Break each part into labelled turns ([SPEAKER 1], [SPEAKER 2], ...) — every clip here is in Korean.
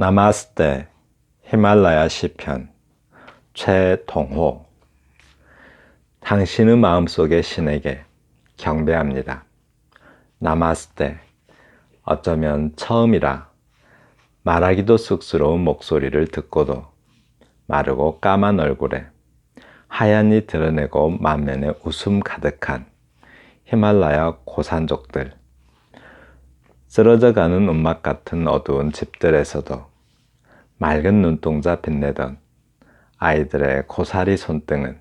[SPEAKER 1] 나마스테 히말라야 시편 최동호. 당신의 마음속의 신에게 경배합니다. 나마스테. 어쩌면 처음이라 말하기도 쑥스러운 목소리를 듣고도 마르고 까만 얼굴에 하얀이 드러내고 만면에 웃음 가득한 히말라야 고산족들, 쓰러져가는 움막 같은 어두운 집들에서도 맑은 눈동자 빛내던 아이들의 고사리 손등은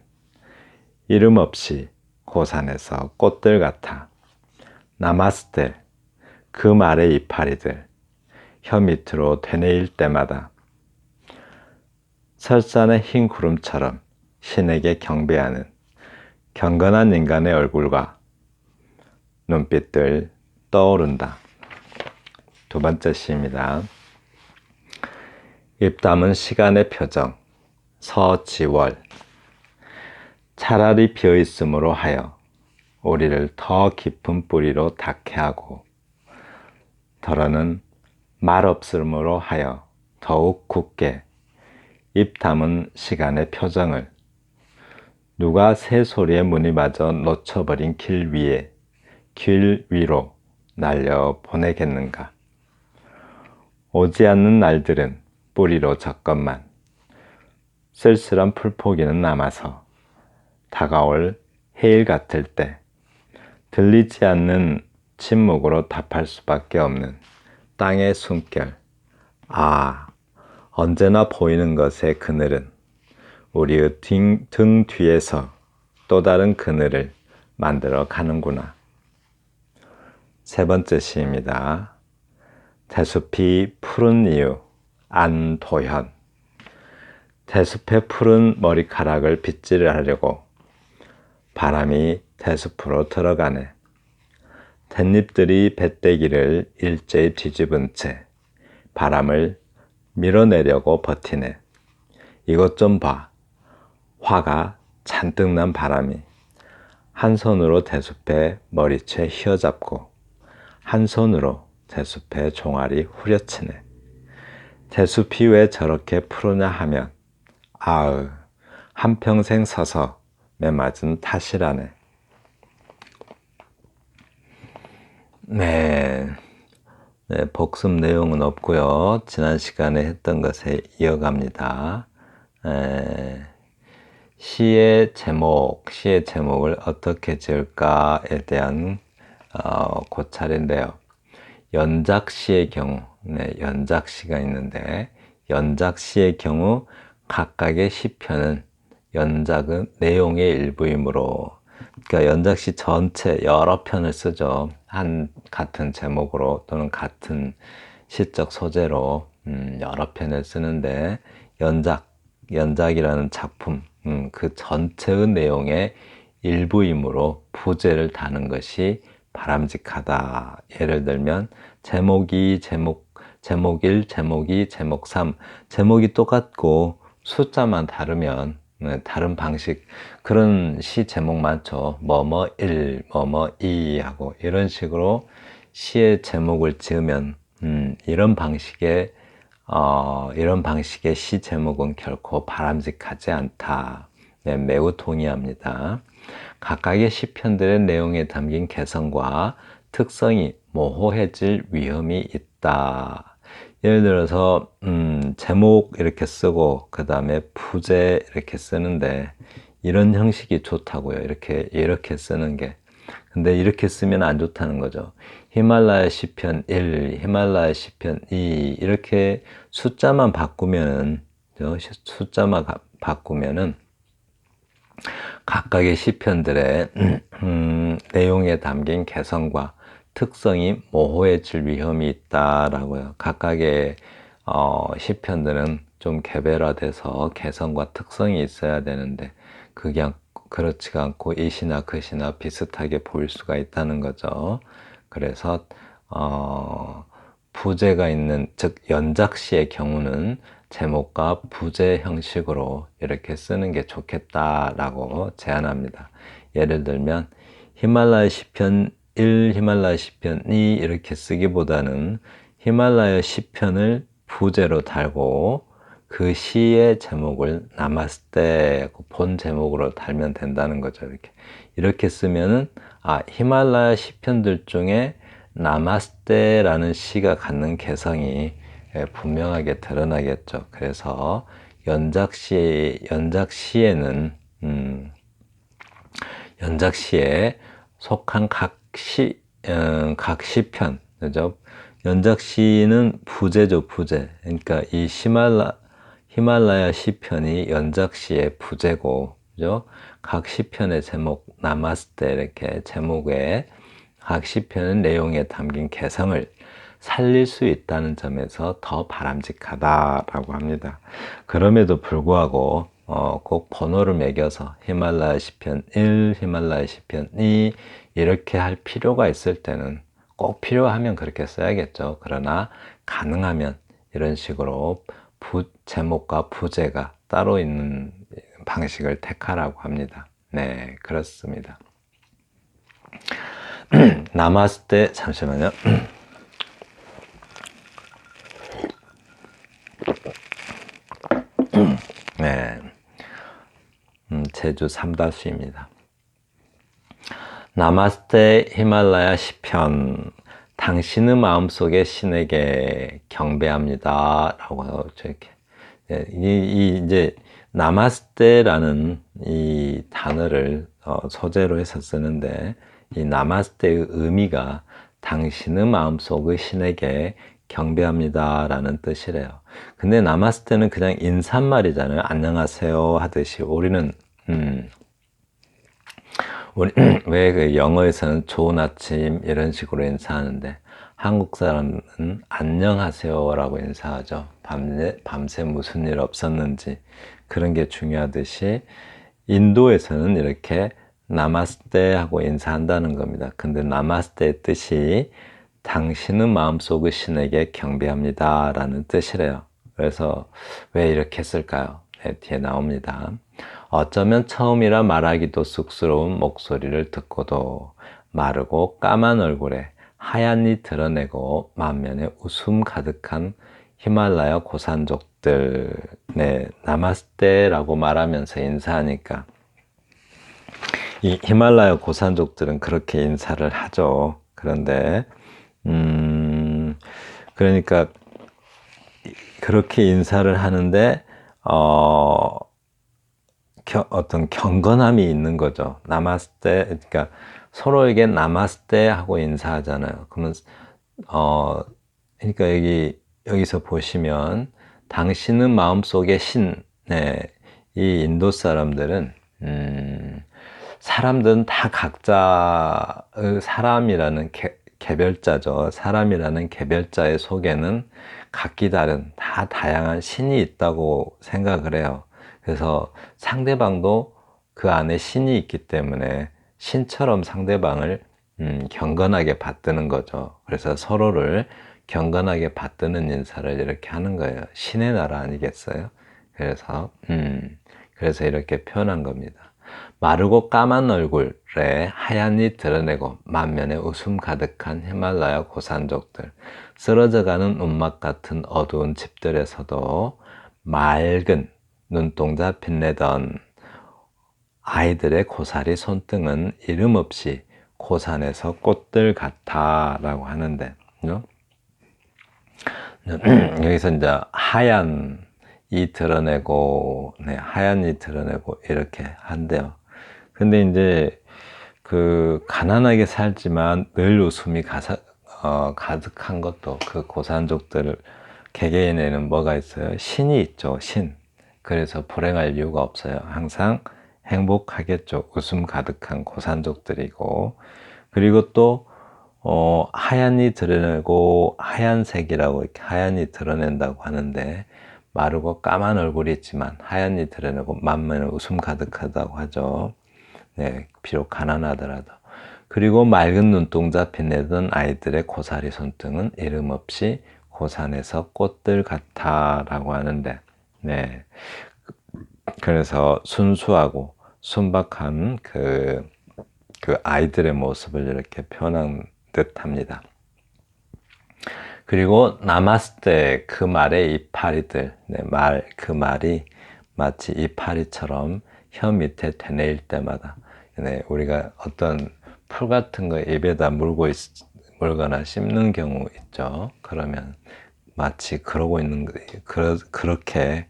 [SPEAKER 1] 이름 없이 고산에서 꽃들 같아 나마스테, 그 말의 이파리들 혀 밑으로 되뇌일 때마다 설산의 흰 구름처럼 신에게 경배하는 경건한 인간의 얼굴과 눈빛들 떠오른다. 두 번째 시입니다. 입담은 시간의 표정, 서지월. 차라리 비어있음으로 하여 우리를 더 깊은 뿌리로 닿게 하고, 더러는 말없음으로 하여 더욱 굳게. 입담은 시간의 표정을 누가 새소리의 무늬마저 놓쳐버린 길 위로 날려 보내겠는가. 오지 않는 날들은 뿌리로 젖건만 쓸쓸한 풀포기는 남아서 다가올 해일 같을 때 들리지 않는 침묵으로 답할 수밖에 없는 땅의 숨결. 언제나 보이는 것의 그늘은 우리의 등 뒤에서 또 다른 그늘을 만들어 가는구나. 세 번째 시입니다. 대숲이 푸른 이유, 안도현. 대숲의 푸른 머리카락을 빗질하려고 바람이 대숲으로 들어가네. 댄잎들이 배때기를 일제히 뒤집은 채 바람을 밀어내려고 버티네. 이것 좀 봐. 화가 잔뜩 난 바람이 한 손으로 대숲의 머리채 휘어잡고 한 손으로 대숲의 종아리 후려치네. 대숲이 왜 저렇게 푸르냐 하면 한평생 서서 매맞은 탓이라네. 네, 복습 내용은 없고요. 지난 시간에 했던 것에 이어갑니다. 시의 제목을 어떻게 지을까에 대한 고찰인데요. 연작시의 경우, 연작시가 있는데, 연작시의 경우 각각의 시편은 연작은 내용의 일부이므로, 그러니까 연작시 전체 여러 편을 쓰죠. 같은 제목으로 또는 같은 시적 소재로 여러 편을 쓰는데, 연작이라는 작품, 그 전체의 내용의 일부이므로 부제를 다는 것이 바람직하다. 예를 들면 제목 1, 제목 2, 제목 3, 제목이 똑같고 숫자만 다르면 다른 방식, 그런 시 제목 많죠. 뭐뭐 1, 뭐뭐 2 하고 이런 식으로 시의 제목을 지으면 이런 방식의 시 제목은 결코 바람직하지 않다. 네, 매우 동의합니다. 각각의 시편들의 내용에 담긴 개성과 특성이 모호해질 위험이 있다. 예를 들어서 제목 이렇게 쓰고 그 다음에 부제 이렇게 쓰는데 이런 형식이 좋다고요. 이렇게 쓰는 게. 근데 이렇게 쓰면 안 좋다는 거죠. 히말라야 시편 1, 히말라야 시편 2 이렇게 숫자만 바꾸면은 각각의 시편들의 내용에 담긴 개성과 특성이 모호해질 위험이 있다라고요. 각각의 시편들은 좀 개별화돼서 개성과 특성이 있어야 되는데 그게 그렇지가 않고 이 시나 그 시나 비슷하게 보일 수가 있다는 거죠. 그래서 부제가 있는, 즉 연작시의 경우는 제목과 부제 형식으로 이렇게 쓰는 게 좋겠다라고 제안합니다. 예를 들면 히말라야 시편 1, 히말라야 시편 2 이렇게 쓰기보다는 히말라야 시편을 부제로 달고 그 시의 제목을 나마스테 본 제목으로 달면 된다는 거죠. 이렇게 쓰면은 히말라야 시편들 중에 나마스테라는 시가 갖는 개성이 분명하게 드러나겠죠. 그래서 연작시에는 연작시에 속한 각 시편, 그죠? 연작시는 부제죠, 부제. 그러니까 이 히말라야 시편이 연작시의 부제고, 그죠? 각 시편의 제목, 나마스테 이렇게 제목에 각 시편의 내용에 담긴 개성을 살릴 수 있다는 점에서 더 바람직하다라고 합니다. 그럼에도 불구하고 꼭 번호를 매겨서 히말라야 시편 1, 히말라야 시편 2 이렇게 할 필요가 있을 때는 꼭 필요하면 그렇게 써야겠죠. 그러나 가능하면 이런 식으로 제목과 부제가 따로 있는 방식을 택하라고 합니다. 네, 그렇습니다. 나마스테, 잠시만요. 네, 제주 삼다수입니다. 나마스테 히말라야 시편. 당신의 마음속에 신에게 경배합니다. 라고 이렇게. 이제, 나마스테라는 이 단어를 소재로 해서 쓰는데, 이 나마스테의 의미가 당신의 마음속의 신에게 경배합니다. 라는 뜻이래요. 근데 나마스테는 그냥 인사말이잖아요. 안녕하세요 하듯이. 우리는, 왜 그 영어에서는 좋은 아침 이런 식으로 인사하는데 한국 사람은 안녕하세요라고 인사하죠. 밤새 무슨 일 없었는지 그런 게 중요하듯이 인도에서는 이렇게 나마스테 하고 인사한다는 겁니다. 근데 나마스테의 뜻이 당신의 마음속의 신에게 경배합니다 라는 뜻이래요. 그래서 왜 이렇게 했을까요? 네, 뒤에 나옵니다. 어쩌면 처음이라 말하기도 쑥스러운 목소리를 듣고도 마르고 까만 얼굴에 하얀이 드러내고 만면에 웃음 가득한 히말라야 고산족들, 네, 나마스테라고 말하면서 인사하니까 이 히말라야 고산족들은 그렇게 인사를 하죠. 그런데 그러니까 그렇게 인사를 하는데 어떤 경건함이 있는 거죠. 나마스테, 그러니까 서로에게 나마스테 하고 인사하잖아요. 그러면 그러니까 여기서 보시면 당신은 마음속에 신, 네, 이 인도 사람들은 사람들은 다 각자의 사람이라는 개별자죠. 사람이라는 개별자의 속에는 각기 다른 다 다양한 신이 있다고 생각을 해요. 그래서 상대방도 그 안에 신이 있기 때문에 신처럼 상대방을 경건하게 받드는 거죠. 그래서 서로를 경건하게 받드는 인사를 이렇게 하는 거예요. 신의 나라 아니겠어요? 그래서 이렇게 표현한 겁니다. 마르고 까만 얼굴에 하얀이 드러내고 만면에 웃음 가득한 히말라야 고산족들, 쓰러져가는 움막 같은 어두운 집들에서도 맑은 눈동자 빛내던 아이들의 고사리 손등은 이름 없이 고산에서 꽃들 같아 라고 하는데, 여기서 이제 하얀이 드러내고, 네, 하얀이 드러내고 이렇게 한대요. 근데 이제 그 가난하게 살지만 늘 웃음이 가득한 것도 그 고산족들을 개개인에는 뭐가 있어요? 신이 있죠, 신. 그래서 불행할 이유가 없어요. 항상 행복하겠죠. 웃음 가득한 고산족들이고, 그리고 또 하얀이 드러내고 하얀색이라고 이렇게 하얀이 드러낸다고 하는데 마르고 까만 얼굴이 있지만 하얀이 드러내고 만면에 웃음 가득하다고 하죠. 네, 비록 가난하더라도. 그리고 맑은 눈동자 빛내던 아이들의 고사리 손등은 이름 없이 고산에서 꽃들 같아 라고 하는데, 네. 그래서 순수하고 순박한 그 아이들의 모습을 이렇게 표현한 듯 합니다. 그리고 남았을 때 그 말의 이파리들, 그 말이 마치 이파리처럼 혀 밑에 되뇌일 때마다, 우리가 어떤 풀 같은 거 입에다 물거나 씹는 경우 있죠. 그러면 마치 그러고 있는 그렇게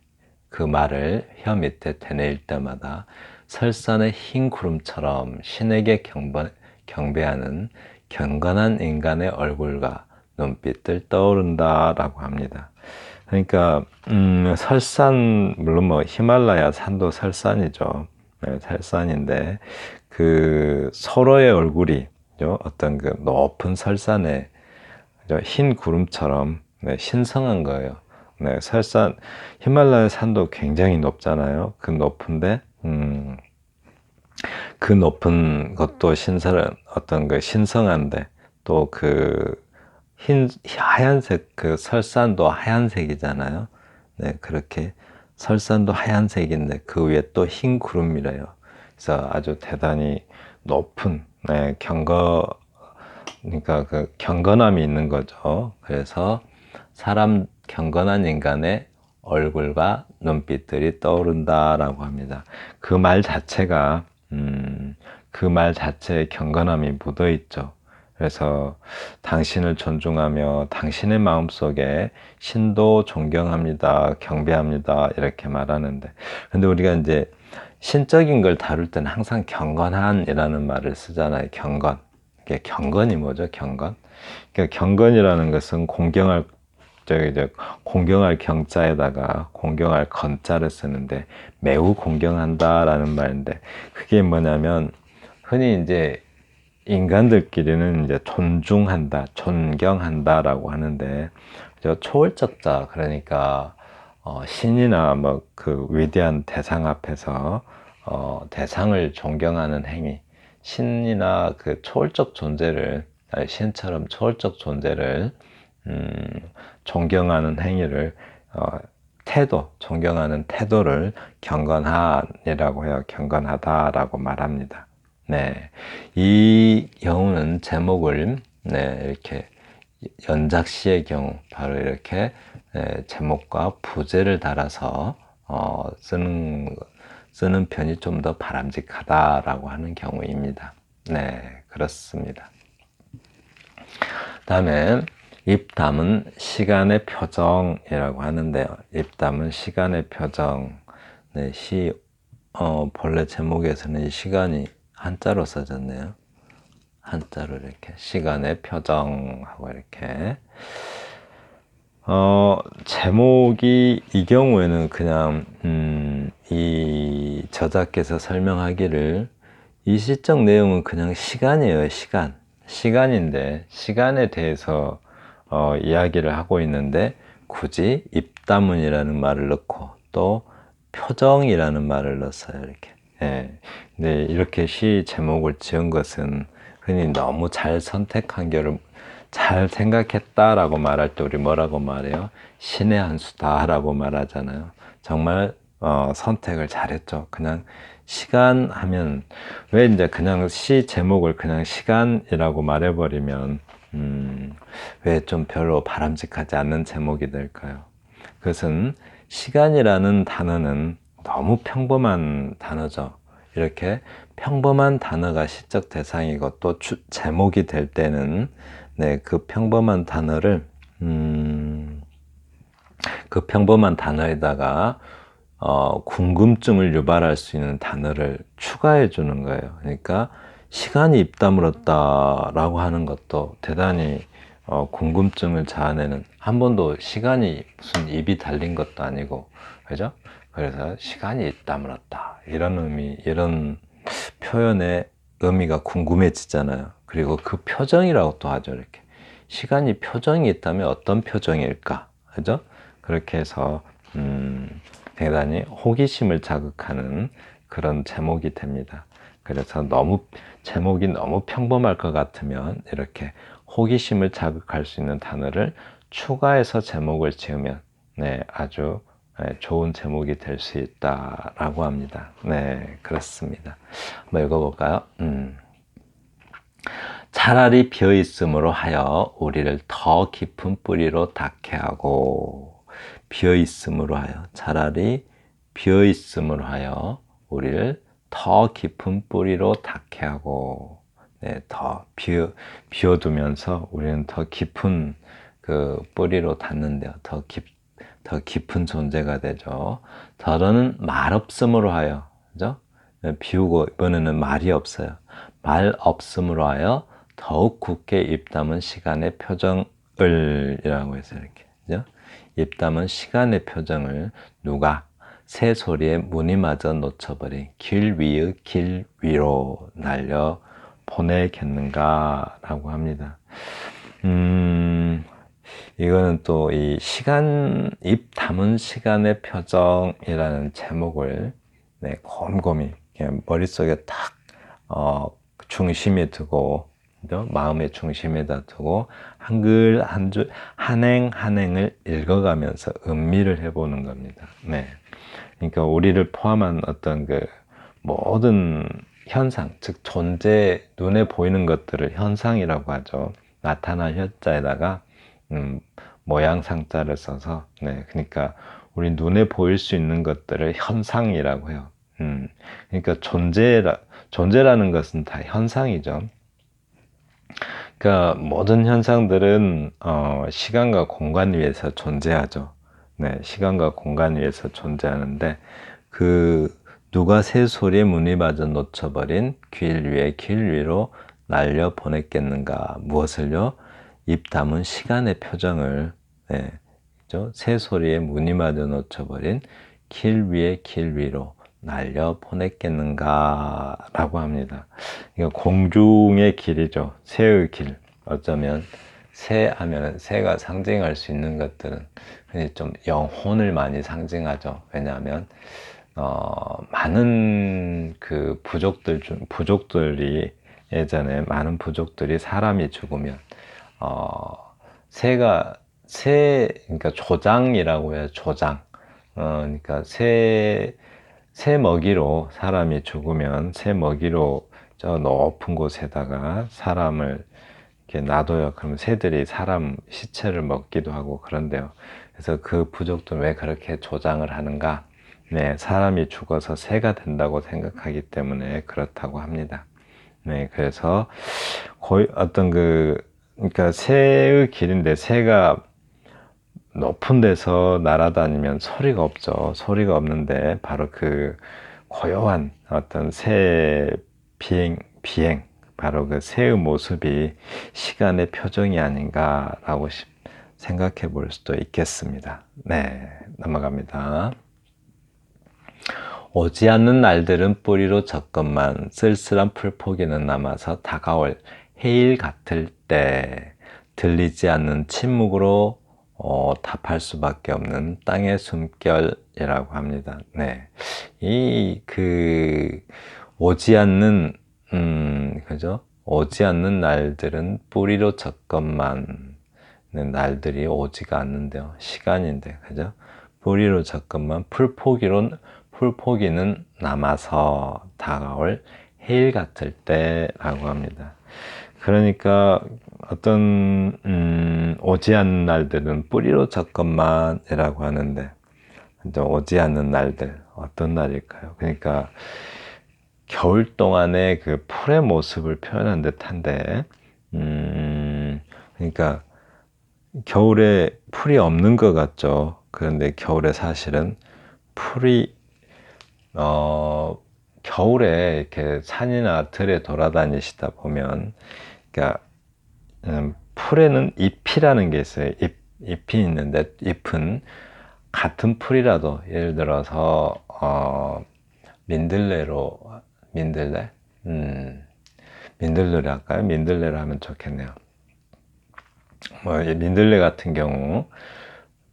[SPEAKER 1] 그 말을 혀 밑에 되뇌일 때마다 설산의 흰 구름처럼 신에게 경배하는 경건한 인간의 얼굴과 눈빛들 떠오른다라고 합니다. 그러니까 설산, 물론 뭐 히말라야 산도 설산이죠. 설산인데 그 서로의 얼굴이 어떤 그 높은 설산에 흰 구름처럼 신성한 거예요. 설산, 히말라야 산도 굉장히 높잖아요. 그 높은데 그 높은 것도 어떤 그 신성한데 또 그 하얀색, 그 설산도 하얀색이잖아요. 그렇게 설산도 하얀색인데 그 위에 또 흰 구름이래요. 그래서 아주 대단히 높은, 그러니까 그 경건함이 있는 거죠. 그래서 경건한 인간의 얼굴과 눈빛들이 떠오른다라고 합니다. 그 말 자체가 그 말 자체에 경건함이 묻어 있죠. 그래서 당신을 존중하며 당신의 마음속에 신도 존경합니다, 경배합니다 이렇게 말하는데, 근데 우리가 이제 신적인 걸 다룰 때는 항상 경건한이라는 말을 쓰잖아요. 경건. 경건이 뭐죠? 경건. 그러니까 경건이라는 것은 공경할 경자에다가 공경할 건자를 쓰는데 매우 공경한다라는 말인데, 그게 뭐냐면 흔히 이제 인간들끼리는 이제 존중한다, 존경한다라고 하는데, 초월적 자, 그러니까 신이나 뭐 그 위대한 대상 앞에서 대상을 존경하는 행위, 신이나 그 초월적 존재를, 신처럼 초월적 존재를 존경하는 행위를, 존경하는 태도를 경건한이라고 해요. 경건하다라고 말합니다. 이 경우는 제목을, 이렇게 연작시의 경우, 바로 이렇게 제목과 부제를 달아서 쓰는 편이 좀 더 바람직하다라고 하는 경우입니다. 그렇습니다. 다음에 입담은 시간의 표정이라고 하는데요. 입담은 시간의 표정. 본래 제목에서는 이 시간이 한자로 써졌네요. 한자로 이렇게 시간의 표정하고 이렇게. 제목이 이 경우에는 그냥 이 저자께서 설명하기를, 이 시적 내용은 그냥 시간이에요. 시간인데 시간에 대해서 이야기를 하고 있는데 굳이 입담은이라는 말을 넣고 또 표정이라는 말을 넣었어요. 이렇게. 근데 이렇게 시 제목을 지은 것은 흔히 너무 잘 선택한 결을 잘 생각했다라고 말할 때 우리 뭐라고 말해요? 신의 한 수다라고 말하잖아요. 정말 선택을 잘했죠. 그냥 시간 하면, 왜 이제 그냥 시 제목을 그냥 시간이라고 말해버리면 왜 좀 별로 바람직하지 않는 제목이 될까요? 그것은 시간이라는 단어는 너무 평범한 단어죠. 이렇게 평범한 단어가 시적 대상이고 또 제목이 될 때는 그 평범한 단어를 그 평범한 단어에다가 궁금증을 유발할 수 있는 단어를 추가해 주는 거예요. 그러니까 시간이 입 다물었다라고 하는 것도 대단히 궁금증을 자아내는, 한 번도 시간이 무슨 입이 달린 것도 아니고, 그죠? 그래서 시간이 입 다물었다, 이런 표현의 의미가 궁금해지잖아요. 그리고 그 표정이라고 또 하죠. 이렇게 시간이 표정이 있다면 어떤 표정일까, 그죠? 그렇게 해서 대단히 호기심을 자극하는 그런 제목이 됩니다. 그래서 제목이 너무 평범할 것 같으면 이렇게 호기심을 자극할 수 있는 단어를 추가해서 제목을 지으면 아주 좋은 제목이 될 수 있다라고 합니다. 그렇습니다. 한번 읽어볼까요? 차라리 비어 있음으로 하여 우리를 더 깊은 뿌리로 닿게 하고, 비어 있음으로 하여, 차라리 비어 있음으로 하여 우리를 더 깊은 뿌리로 닿게 하고, 네, 더 비워두면서 우리는 더 깊은 그 뿌리로 닿는데요. 더 깊은 존재가 되죠. 더러는 말 없음으로 하여, 그죠? 비우고 이번에는 말이 없어요. 말 없음으로 하여 더욱 굳게 입 담은 시간의 표정을 이라고 해서 이렇게, 그죠? 입 담은 시간의 표정을 누가 새 소리에 무늬마저 놓쳐버린 길 위의 길 위로 날려 보내겠는가라고 합니다. 이거는 또 이 시간, 입 담은 시간의 표정이라는 제목을 곰곰이 그냥 머릿속에 딱 중심에 두고, 마음의 중심에다 두고 한글 한 줄 한 행 한 행을 읽어가면서 음미를 해보는 겁니다. 네, 그러니까 우리를 포함한 어떤 그 모든 현상, 즉 존재, 눈에 보이는 것들을 현상이라고 하죠. 나타날 현자에다가 모양 상자를 써서, 네, 그러니까 우리 눈에 보일 수 있는 것들을 현상이라고 해요. 그러니까 존재라는 것은 다 현상이죠. 그러니까 모든 현상들은 시간과 공간 위에서 존재하죠. 네, 시간과 공간 위에서 존재하는데, 누가 새 소리에 무늬마저 놓쳐버린 길 위에 길 위로 날려 보냈겠는가. 무엇을요? 입 담은 시간의 표정을, 네, 그죠? 새 소리에 무늬마저 놓쳐버린 길 위에 길 위로 날려 보냈겠는가 라고 합니다. 이거 공중의 길이죠. 새의 길. 어쩌면 새 하면 새가 상징할 수 있는 것들은 좀 영혼을 많이 상징하죠. 왜냐하면 많은 그 부족들이 예전에 많은 부족들이 사람이 죽으면 그러니까 조장이라고 해요. 조장. 그러니까 새 먹이로, 사람이 죽으면 새 먹이로 저 높은 곳에다가 사람을 이렇게 놔둬요. 그러면 새들이 사람 시체를 먹기도 하고 그런데요. 그래서 그 부족들은 왜 그렇게 조장을 하는가? 네, 사람이 죽어서 새가 된다고 생각하기 때문에 그렇다고 합니다. 네, 그래서 거의 그러니까 새의 길인데, 새가 높은 데서 날아다니면 소리가 없죠. 소리가 없는데 바로 그 고요한 어떤 새 비행, 바로 그 새의 모습이 시간의 표정이 아닌가라고 생각해 볼 수도 있겠습니다. 네, 넘어갑니다. 오지 않는 날들은 뿌리로 젖건만 쓸쓸한 풀포기는 남아서 다가올 해일 같을 때 들리지 않는 침묵으로 답할 수밖에 없는 땅의 숨결이라고 합니다. 네, 오지 않는 그죠? 오지 않는 날들은 뿌리로 젖건만, 날들이 오지가 않는데요. 시간인데, 그죠? 뿌리로 젖건만 풀포기는 남아서 다가올 해일 같을 때라고 합니다. 그러니까 오지 않는 날들은 뿌리로 젖건만이라고 하는데, 오지 않는 날들, 어떤 날일까요? 그러니까 겨울 동안의 그 풀의 모습을 표현한 듯한데, 그러니까 겨울에 풀이 없는 것 같죠. 그런데 겨울에 사실은 풀이 겨울에 이렇게 산이나 들에 돌아다니시다 보면, 그러니까 풀에는 잎이라는 게 있어요. 잎이 있는데, 잎은 같은 풀이라도, 예를 들어서 민들레로 할까요? 민들레로 하면 좋겠네요. 민들레 같은 경우,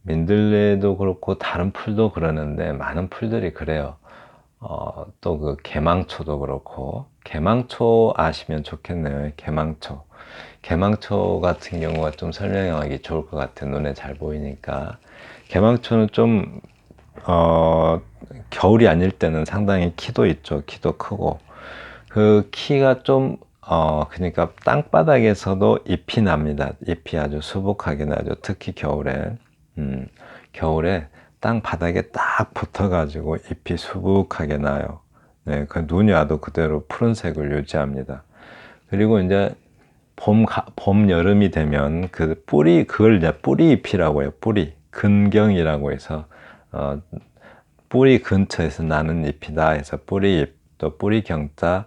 [SPEAKER 1] 민들레도 그렇고 다른 풀도 그러는데, 많은 풀들이 그래요. 또 그 개망초도 그렇고, 개망초 아시면 좋겠네요. 개망초 같은 경우가 좀 설명하기 좋을 것 같아요. 눈에 잘 보이니까. 개망초는 좀 겨울이 아닐 때는 상당히 키도 있죠. 키도 크고, 그 키가 좀 그러니까 땅바닥에서도 잎이 납니다. 잎이 아주 수북하게 나죠. 특히 겨울에. 겨울에 땅 바닥에 딱 붙어가지고 잎이 수북하게 나요. 네, 그 눈이 와도 그대로 푸른색을 유지합니다. 그리고 이제 봄, 여름이 되면 그 그걸 이제 뿌리 잎이라고 해요. 뿌리. 근경이라고 해서, 뿌리 근처에서 나는 잎이다 해서 뿌리 잎, 또 뿌리 경자,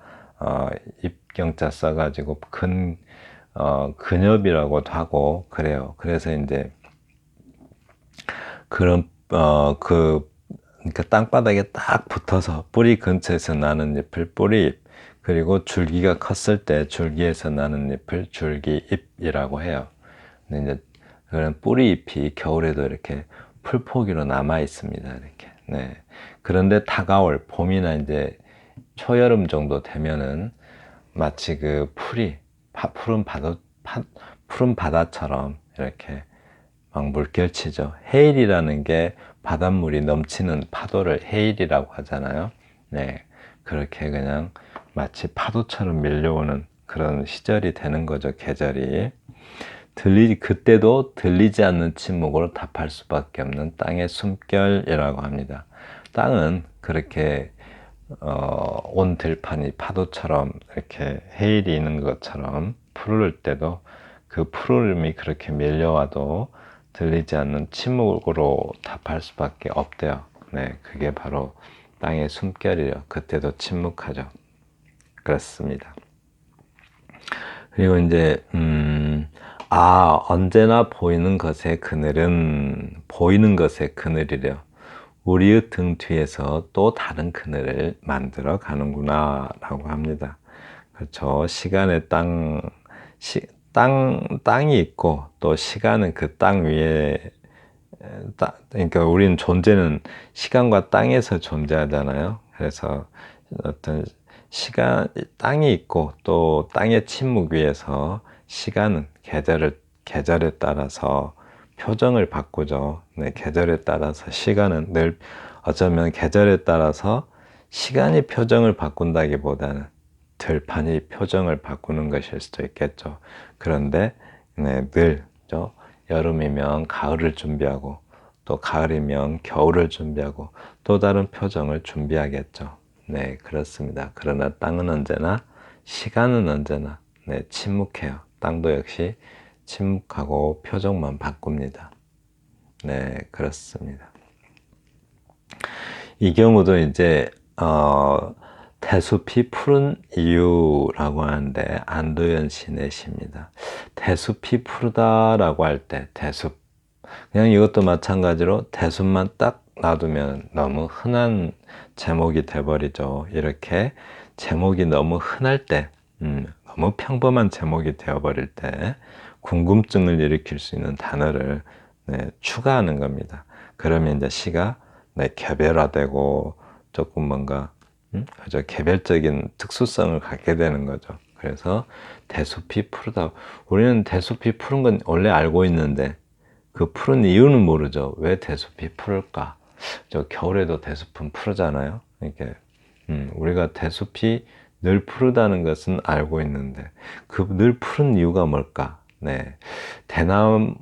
[SPEAKER 1] 잎경자 써가지고 근엽이라고도 하고 그래요. 그래서 이제 그런, 그러니까 땅바닥에 딱 붙어서 뿌리 근처에서 나는 잎을 뿌리잎, 그리고 줄기가 컸을 때 줄기에서 나는 잎을 줄기잎이라고 해요. 근데 이제 그런 뿌리잎이 겨울에도 이렇게 풀포기로 남아 있습니다. 이렇게. 네. 그런데 다가올 봄이나 이제 초여름 정도 되면은 마치 그 푸른 바다처럼 이렇게 막 물결치죠. 해일이라는 게 바닷물이 넘치는 파도를 해일이라고 하잖아요. 네. 그렇게 그냥 마치 파도처럼 밀려오는 그런 시절이 되는 거죠. 계절이. 그때도 들리지 않는 침묵으로 답할 수밖에 없는 땅의 숨결이라고 합니다. 땅은 그렇게 온 들판이 파도처럼 이렇게 해일이 있는 것처럼 푸를 때도 그 푸르름이 그렇게 밀려와도 들리지 않는 침묵으로 답할 수밖에 없대요. 네, 그게 바로 땅의 숨결이에요. 그때도 침묵하죠. 그렇습니다. 그리고 이제 언제나 보이는 것의 그늘이래요. 우리의 등 뒤에서 또 다른 그늘을 만들어 가는구나 라고 합니다. 그렇죠. 시간의 땅이 있고 또 시간은 그 땅 위에 그러니까 우리는 존재는 시간과 땅에서 존재하잖아요. 그래서 어떤 땅이 있고 또 땅의 침묵 위에서 시간은 계절에 따라서 표정을 바꾸죠. 네, 계절에 따라서 시간은 늘 어쩌면 계절에 따라서 시간이 표정을 바꾼다기보다는 들판이 표정을 바꾸는 것일 수도 있겠죠. 그런데 네, 여름이면 가을을 준비하고 또 가을이면 겨울을 준비하고 또 다른 표정을 준비하겠죠. 네, 그렇습니다. 그러나 시간은 언제나 네, 침묵해요. 땅도 역시 침묵하고 표정만 바꿉니다. 네, 그렇습니다. 이 경우도 이제 대숲이 푸른 이유라고 하는데 안도현 시인의 시입니다. 대숲이 푸르다라고 할 때 대숲, 그냥 이것도 마찬가지로 대숲만 딱 놔두면 너무 흔한 제목이 돼버리죠. 이렇게 제목이 너무 흔할 때, 너무 평범한 제목이 되어버릴 때 궁금증을 일으킬 수 있는 단어를 네, 추가하는 겁니다. 그러면 이제 시가 네, 개별화되고 조금 뭔가 아주 개별적인 특수성을 갖게 되는 거죠. 그래서 대숲이 푸르다. 우리는 대숲이 푸른 건 원래 알고 있는데 그 푸른 이유는 모르죠. 왜 대숲이 푸를까? 겨울에도 대숲은 푸르잖아요. 이렇게 우리가 대숲이 늘 푸르다는 것은 알고 있는데 그 늘 푸른 이유가 뭘까? 네,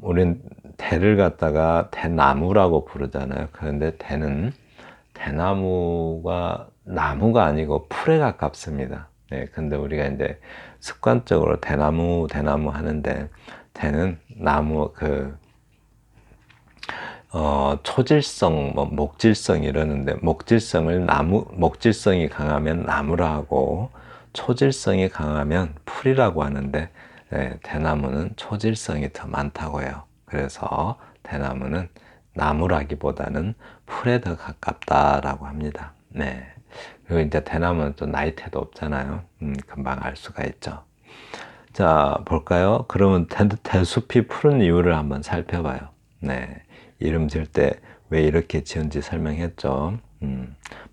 [SPEAKER 1] 우린 대를 갖다가 대나무라고 부르잖아요. 그런데 대나무가 나무가 아니고 풀에 가깝습니다. 네, 근데 우리가 이제 습관적으로 대나무 하는데 대는 나무 초질성, 목질성 이러는데 목질성이 강하면 나무라 하고 초질성이 강하면 풀이라고 하는데 네, 대나무는 초질성이 더 많다고 해요. 그래서 대나무는 나무라기보다는 풀에 더 가깝다라고 합니다. 네. 그리고 이제 대나무는 또 나이테도 없잖아요. 금방 알 수가 있죠. 자, 볼까요? 그러면 대숲이 푸른 이유를 한번 살펴봐요. 네. 이름 지을 때 왜 이렇게 지은지 설명했죠.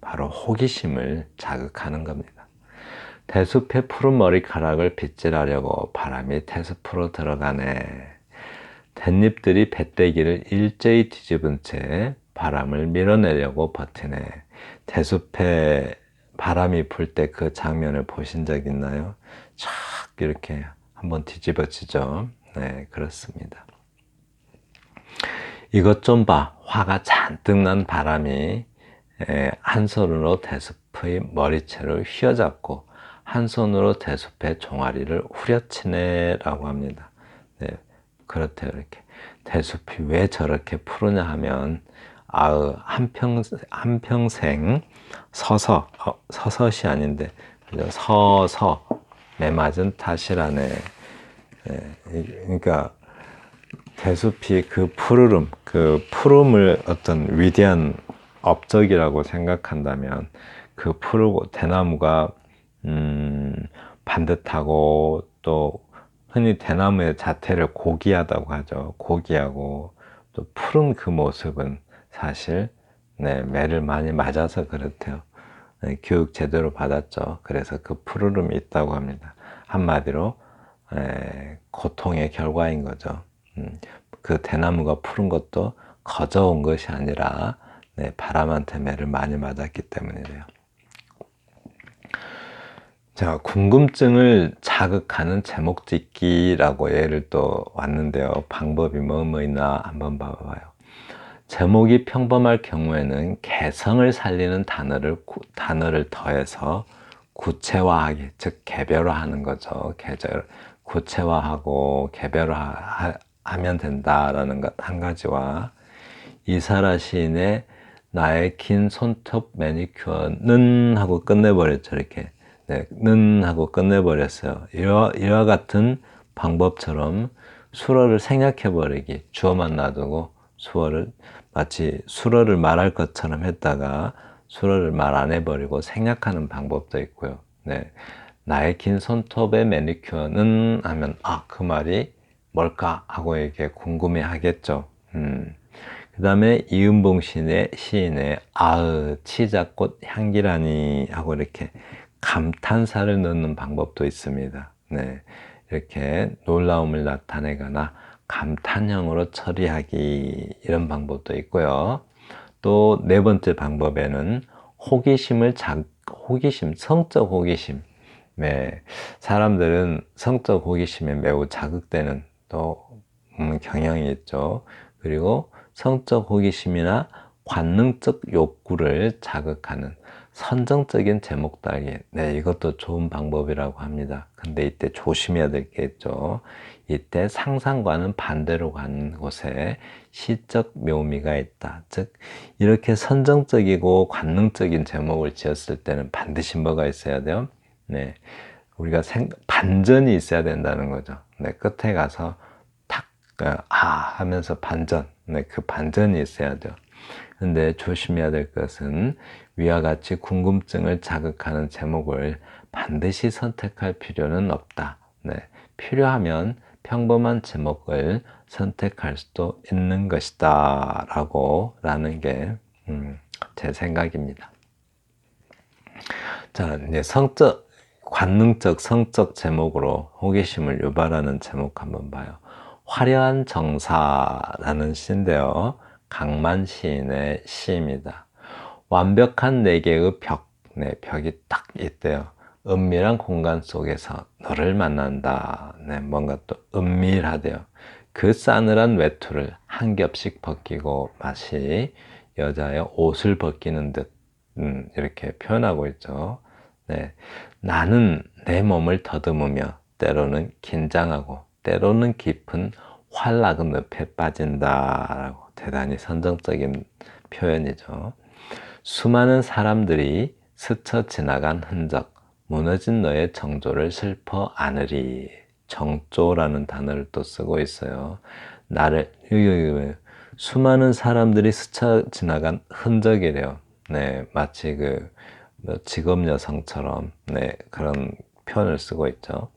[SPEAKER 1] 바로 호기심을 자극하는 겁니다. 대숲의 푸른 머리카락을 빗질하려고 바람이 대숲으로 들어가네. 댄잎들이 배때기를 일제히 뒤집은 채 바람을 밀어내려고 버티네. 대숲에 바람이 불 때 그 장면을 보신 적 있나요? 쫙 이렇게 한번 뒤집어지죠. 네, 그렇습니다. 이것 좀 봐. 화가 잔뜩 난 바람이 한 손으로 대숲의 머리채를 휘어잡고 한 손으로 대숲의 종아리를 후려치네 라고 합니다. 네, 그렇대요. 이렇게 대숲이 왜 저렇게 푸르냐 하면 한평생 서섯이 아닌데 서서 매맞은 탓이라네. 그러니까 대숲이 그 푸름을 어떤 위대한 업적이라고 생각한다면 그 푸르고 대나무가 반듯하고 또 흔히 대나무의 자태를 고귀하다고 하죠. 고귀하고 또 푸른 그 모습은 사실 매를 많이 맞아서 그렇대요. 교육 제대로 받았죠. 그래서 그 푸르름이 있다고 합니다. 한마디로 고통의 결과인 거죠. 그 대나무가 푸른 것도 거저 온 것이 아니라 바람한테 매를 많이 맞았기 때문이래요. 자, 궁금증을 자극하는 제목 짓기라고 예를 또 왔는데요. 방법이 뭐 있나 한번 봐봐요. 제목이 평범할 경우에는 개성을 살리는 단어를 더해서 구체화하기, 즉 개별화하는 거죠. 구체화하고 개별화하면 된다라는 것 한 가지와 이사라 시인의 나의 긴 손톱 매니큐어는 하고 끝내버렸죠. 이렇게 는 하고 끝내버렸어요. 이와 같은 방법처럼 수어를 생략해버리기, 주어만 놔두고 수어를 마치 수어를 말할 것처럼 했다가 수어를 말 안 해버리고 생략하는 방법도 있고요. 나의 긴 손톱의 매니큐어는 하면 그 말이 뭘까 하고 이렇게 궁금해 하겠죠. 그 다음에 이은봉 시인의 치자꽃 향기라니 하고 이렇게 감탄사를 넣는 방법도 있습니다. 이렇게 놀라움을 나타내거나 감탄형으로 처리하기 이런 방법도 있고요. 또 네 번째 방법에는 성적 호기심. 사람들은 성적 호기심에 매우 자극되는 또 경향이 있죠. 그리고 성적 호기심이나 관능적 욕구를 자극하는 선정적인 제목 달기. 이것도 좋은 방법이라고 합니다. 근데 이때 조심해야 될 게 있죠. 이때 상상과는 반대로 가는 곳에 시적 묘미가 있다. 즉, 이렇게 선정적이고 관능적인 제목을 지었을 때는 반드시 뭐가 있어야 돼요? 우리가 반전이 있어야 된다는 거죠. 끝에 가서 탁, 하면서 반전. 그 반전이 있어야 돼요. 근데 조심해야 될 것은 위와 같이 궁금증을 자극하는 제목을 반드시 선택할 필요는 없다. 필요하면 평범한 제목을 선택할 수도 있는 것이다. 라는 게 제 생각입니다. 자, 이제 관능적 성적 제목으로 호기심을 유발하는 제목 한번 봐요. 화려한 정사라는 시인데요. 강만 시인의 시입니다. 완벽한 네 개의 벽이 딱 있대요. 은밀한 공간 속에서 너를 만난다. 뭔가 또 은밀하대요. 그 싸늘한 외투를 한 겹씩 벗기고 마치 여자의 옷을 벗기는 듯 이렇게 표현하고 있죠. 나는 내 몸을 더듬으며 때로는 긴장하고 때로는 깊은 활락의 늪에 빠진다라고 대단히 선정적인 표현이죠. 수많은 사람들이 스쳐 지나간 흔적, 무너진 너의 정조를 슬퍼 안으리. 정조라는 단어를 또 쓰고 있어요. 수많은 사람들이 스쳐 지나간 흔적이래요. 마치 직업 여성처럼 그런 표현을 쓰고 있죠.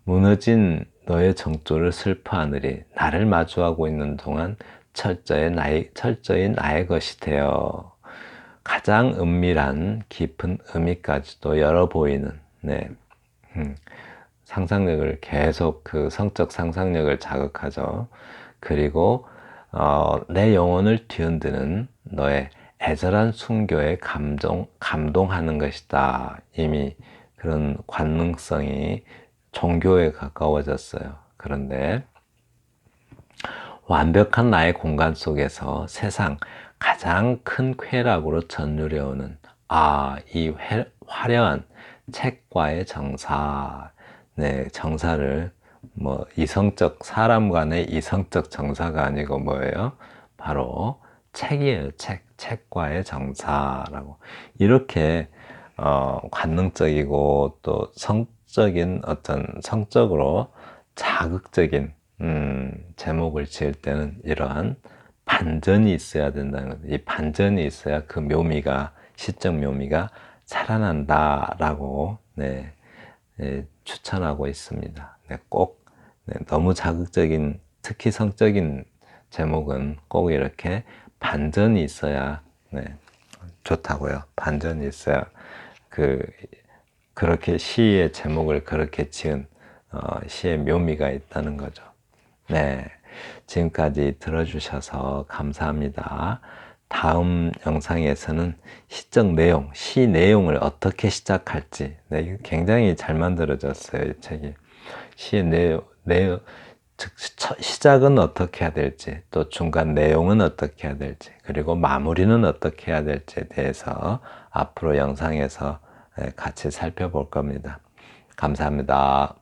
[SPEAKER 1] 무너진 너의 정조를 슬퍼하느리 나를 마주하고 있는 동안 철저히 나의 것이 되어 가장 은밀한 깊은 의미까지도 열어 보이는 상상력을 계속 성적 상상력을 자극하죠. 그리고 내 영혼을 뒤흔드는 너의 애절한 순교에 감동하는 것이다. 이미 그런 관능성이 종교에 가까워졌어요. 그런데 완벽한 나의 공간 속에서 세상 가장 큰 쾌락으로 전율해오는 이 화려한 책과의 정사, 네, 정사를 뭐 이성적 사람 간의 이성적 정사가 아니고 뭐예요? 바로 책이에요. 책과의 정사라고 이렇게 관능적이고 또 성적인 어떤 성적으로 자극적인 제목을 지을 때는 이러한 반전이 있어야 된다는 거죠. 이 반전이 있어야 그 묘미가 시적 묘미가 살아난다라고 네, 추천하고 있습니다. 네, 꼭 너무 자극적인 특히 성적인 제목은 꼭 이렇게 반전이 있어야 좋다고요. 반전이 있어야 그렇게 시의 제목을 그렇게 지은 시의 묘미가 있다는 거죠. 네, 지금까지 들어주셔서 감사합니다. 다음 영상에서는 시적 내용, 시 내용을 어떻게 시작할지, 이거 굉장히 잘 만들어졌어요, 이 책이. 시의 내용, 즉 시작은 어떻게 해야 될지, 또 중간 내용은 어떻게 해야 될지, 그리고 마무리는 어떻게 해야 될지에 대해서 앞으로 영상에서 같이 살펴볼 겁니다. 감사합니다.